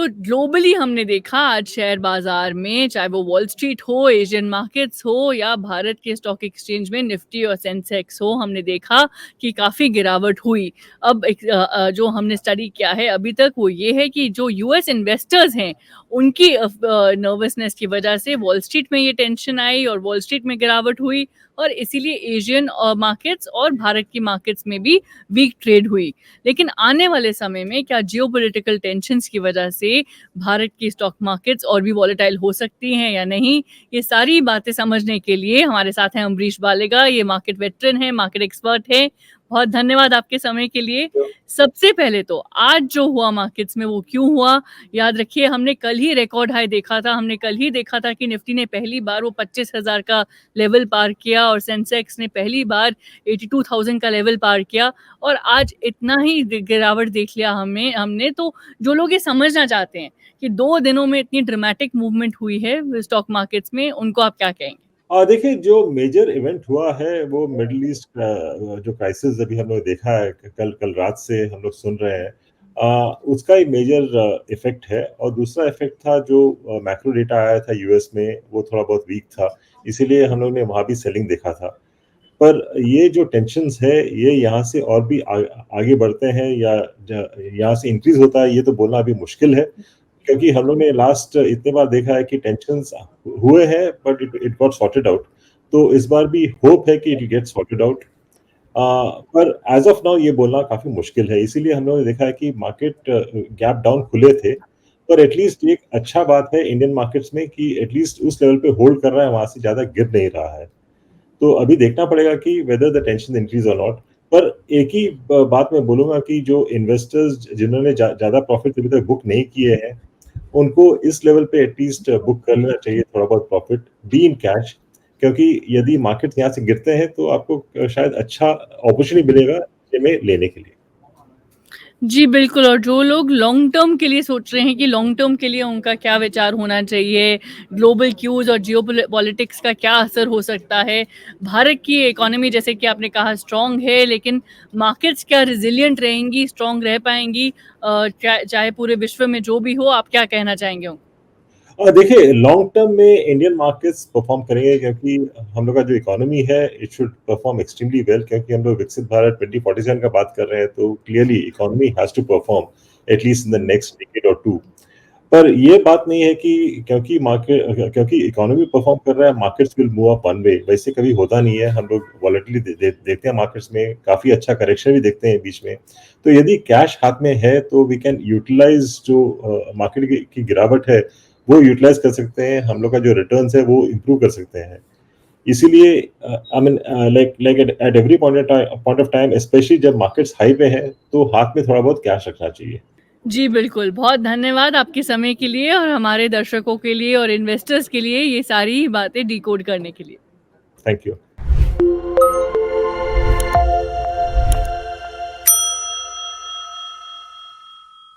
तो ग्लोबली हमने देखा आज शेयर बाजार में, चाहे वो वॉल स्ट्रीट हो, एशियन मार्केट्स हो या भारत के स्टॉक एक्सचेंज में निफ्टी और सेंसेक्स हो, हमने देखा कि काफ़ी गिरावट हुई। अब जो हमने स्टडी किया है अभी तक वो ये है कि जो यूएस इन्वेस्टर्स हैं, उनकी नर्वसनेस की वजह से वॉल स्ट्रीट में ये टेंशन आई और वॉल स्ट्रीट में गिरावट हुई और इसीलिए एशियन मार्केट्स और भारत की मार्केट्स में भी वीक ट्रेड हुई। लेकिन आने वाले समय में क्या जियोपॉलिटिकल टेंशन्स की वजह से भारत की स्टॉक मार्केट्स और भी वॉलेटाइल हो सकती हैं या नहीं, ये सारी बातें समझने के लिए हमारे साथ हैं अमरीश बालेगा, ये मार्केट वेटरन हैं, मार्केट एक्सपर्ट हैं। बहुत धन्यवाद आपके समय के लिए। सबसे पहले तो आज जो हुआ मार्केट्स में वो क्यों हुआ? याद रखिए हमने कल ही रिकॉर्ड हाई देखा था, हमने कल ही देखा था कि निफ्टी ने पहली बार वो 25,000 का लेवल पार किया और सेंसेक्स ने पहली बार 82,000 का लेवल पार किया और आज इतना ही गिरावट देख लिया हमने तो जो लोग ये समझना चाहते हैं कि 2 दिनों में इतनी ड्रामेटिक मूवमेंट हुई है स्टॉक मार्केट्स में, उनको आप क्या कहेंगे? देखिए जो मेजर इवेंट हुआ है वो मिडल ईस्ट का जो क्राइसिस अभी हम लोग देखा है कल कल रात से हम लोग सुन रहे हैं उसका एक मेजर इफेक्ट है और दूसरा इफेक्ट था जो मैक्रो डेटा आया था यूएस में वो थोड़ा बहुत वीक था इसीलिए हम लोग ने वहाँ भी सेलिंग देखा था पर ये जो टेंशन्स है ये यहाँ से और भी आगे बढ़ते हैं या यहाँ से इंक्रीज होता है ये तो बोलना अभी मुश्किल है क्योंकि हम लोग ने लास्ट इतने बार देखा है कि टेंशन्स हुए हैं but it got sorted out तो इस बार भी होप है कि इट गेट सॉर्टेड आउट पर एज ऑफ नाउ ये बोलना काफी मुश्किल है इसीलिए हम लोगों ने देखा है कि मार्केट गैप डाउन खुले थे पर एटलीस्ट एक अच्छा बात है इंडियन मार्केट्स में कि एटलीस्ट उस लेवल पे होल्ड कर रहा है वहां से ज्यादा गिर नहीं रहा है तो अभी देखना पड़ेगा कि वेदर द टेंशन इंक्रीज और नॉट पर एक ही बात मैं बोलूंगा कि जो इन्वेस्टर्स जिन्होंने ज्यादा प्रॉफिट अभी तक बुक नहीं किए हैं उनको इस लेवल पे एटलीस्ट बुक कर लेना चाहिए थोड़ा बहुत प्रॉफिट बी इन कैश क्योंकि यदि मार्केट यहाँ से गिरते हैं तो आपको शायद अच्छा अपॉर्चुनिटी मिलेगा में लेने के लिए जी, बिल्कुल और जो लोग लॉन्ग टर्म के लिए सोच रहे हैं कि लॉन्ग टर्म के लिए उनका क्या विचार होना चाहिए, ग्लोबल क्यूज़ और पॉलिटिक्स का क्या असर हो सकता है। भारत की इकोनॉमी जैसे कि आपने कहा स्ट्रॉन्ग है, लेकिन मार्केट्स क्या रेज़िलिएंट रहेंगी, स्ट्रॉन्ग रह पाएँगी चाहे पूरे विश्व में जो भी हो, आप क्या कहना चाहेंगे? देखिए लॉन्ग टर्म में इंडियन मार्केट्स परफॉर्म करेंगे क्योंकि हम लोग का जो इकोनॉमी है it should perform extremely well क्योंकि हम लोग विकसित भारत 2047 का बात कर रहे हैं तो clearly economy has to perform at least in the next decade और टू पर ये बात नहीं है कि क्योंकि इकोनॉमी परफॉर्म कर रहा है markets will move up one way वैसे कभी होता नहीं है हम लोग वॉलेटिलिटी देखते हैं मार्केट्स में काफी अच्छा करेक्शन भी देखते हैं बीच में तो यदि कैश हाथ में है तो वी कैन यूटिलाइज जो मार्केट की गिरावट है वो यूटिलाइज कर सकते हैं हम लोग का जो रिटर्न्स है वो इम्प्रूव कर सकते हैं इसीलिए I mean like at every point of time specially जब मार्केट्स हाई पे है तो हाथ में थोड़ा बहुत कैश रखना चाहिए जी, बिल्कुल। बहुत धन्यवाद आपके समय के लिए और हमारे दर्शकों के लिए और इन्वेस्टर्स के लिए ये सारी बातें डिकोड करने के लिए। Thank you